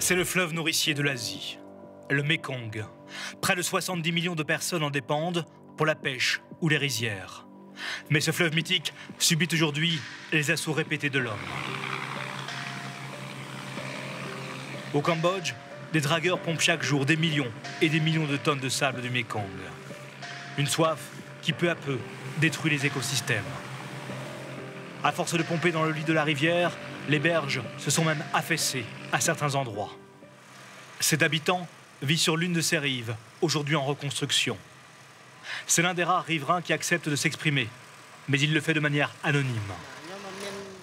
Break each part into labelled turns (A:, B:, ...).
A: C'est le fleuve nourricier de l'Asie, le Mékong. Près de 70 millions de personnes en dépendent pour la pêche ou les rizières. Mais ce fleuve mythique subit aujourd'hui les assauts répétés de l'homme. Au Cambodge, des dragueurs pompent chaque jour des millions et des millions de tonnes de sable du Mékong. Une soif qui peu à peu détruit les écosystèmes. À force de pomper dans le lit de la rivière, les berges se sont même affaissées à certains endroits. Cet habitant vit sur l'une de ces rives, aujourd'hui en reconstruction. C'est l'un des rares riverains qui accepte de s'exprimer, mais il le fait de manière anonyme.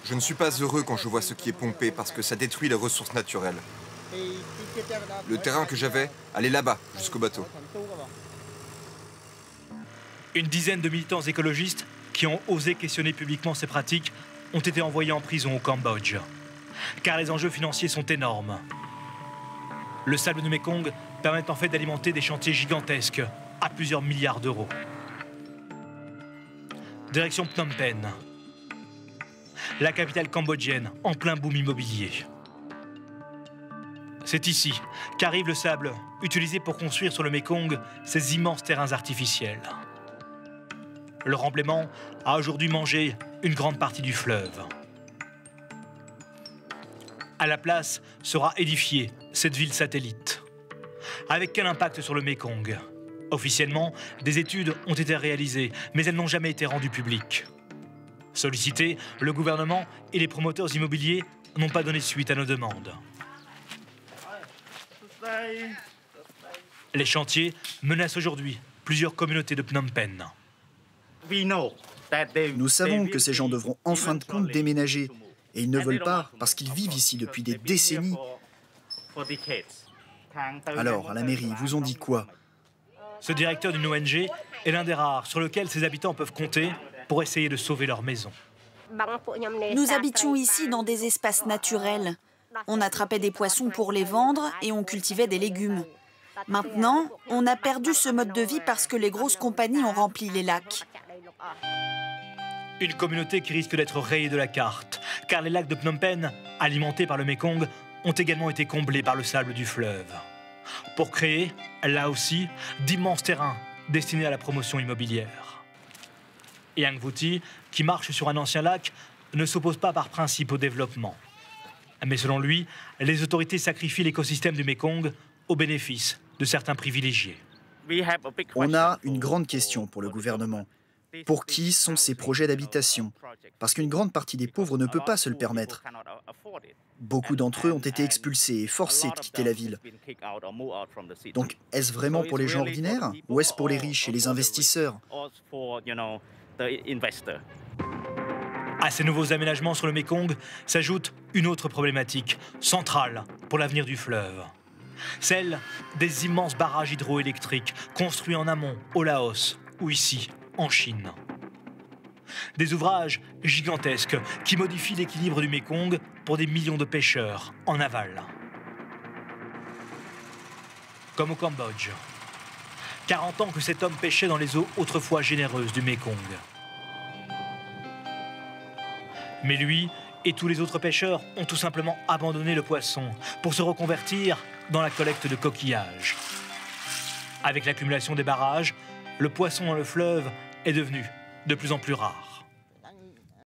B: Je ne suis pas heureux quand je vois ce qui est pompé parce que ça détruit les ressources naturelles. Le terrain que j'avais allait là-bas, jusqu'au bateau.
A: Une dizaine de militants écologistes qui ont osé questionner publiquement ces pratiques ont été envoyés en prison au Cambodge. Car les enjeux financiers sont énormes. Le sable du Mékong permet en fait d'alimenter des chantiers gigantesques à plusieurs milliards d'euros. Direction Phnom Penh, la capitale cambodgienne en plein boom immobilier. C'est ici qu'arrive le sable utilisé pour construire sur le Mékong ces immenses terrains artificiels. Le remblaiement a aujourd'hui mangé une grande partie du fleuve. À la place sera édifiée cette ville satellite. Avec quel impact sur le Mékong? Officiellement, des études ont été réalisées, mais elles n'ont jamais été rendues publiques. Sollicités, le gouvernement et les promoteurs immobiliers n'ont pas donné suite à nos demandes. Les chantiers menacent aujourd'hui plusieurs communautés de Phnom Penh.
C: Nous savons que ces gens devront en fin de compte déménager. Et ils ne veulent pas parce qu'ils vivent ici depuis des décennies. Alors, à la mairie, ils vous ont dit quoi?
A: Ce directeur d'une ONG est l'un des rares sur lequel ces habitants peuvent compter pour essayer de sauver leur maison.
D: Nous habitions ici dans des espaces naturels. On attrapait des poissons pour les vendre et on cultivait des légumes. Maintenant, on a perdu ce mode de vie parce que les grosses compagnies ont rempli les lacs.
A: Une communauté qui risque d'être rayée de la carte, car les lacs de Phnom Penh, alimentés par le Mékong, ont également été comblés par le sable du fleuve. Pour créer, là aussi, d'immenses terrains destinés à la promotion immobilière. Yang Vuti, qui marche sur un ancien lac, ne s'oppose pas par principe au développement. Mais selon lui, les autorités sacrifient l'écosystème du Mékong au bénéfice de certains privilégiés.
C: On a une grande question pour le gouvernement. Pour qui sont ces projets d'habitation? Parce qu'une grande partie des pauvres ne peut pas se le permettre. Beaucoup d'entre eux ont été expulsés et forcés de quitter la ville. Donc, est-ce vraiment pour les gens ordinaires ou est-ce pour les riches et les investisseurs?
A: À ces nouveaux aménagements sur le Mékong s'ajoute une autre problématique centrale pour l'avenir du fleuve. Celle des immenses barrages hydroélectriques construits en amont au Laos ou ici, en Chine. Des ouvrages gigantesques qui modifient l'équilibre du Mékong pour des millions de pêcheurs en aval. Comme au Cambodge. 40 ans que cet homme pêchait dans les eaux autrefois généreuses du Mékong. Mais lui et tous les autres pêcheurs ont tout simplement abandonné le poisson pour se reconvertir dans la collecte de coquillages. Avec l'accumulation des barrages, le poisson dans le fleuve est devenu de plus en plus rare.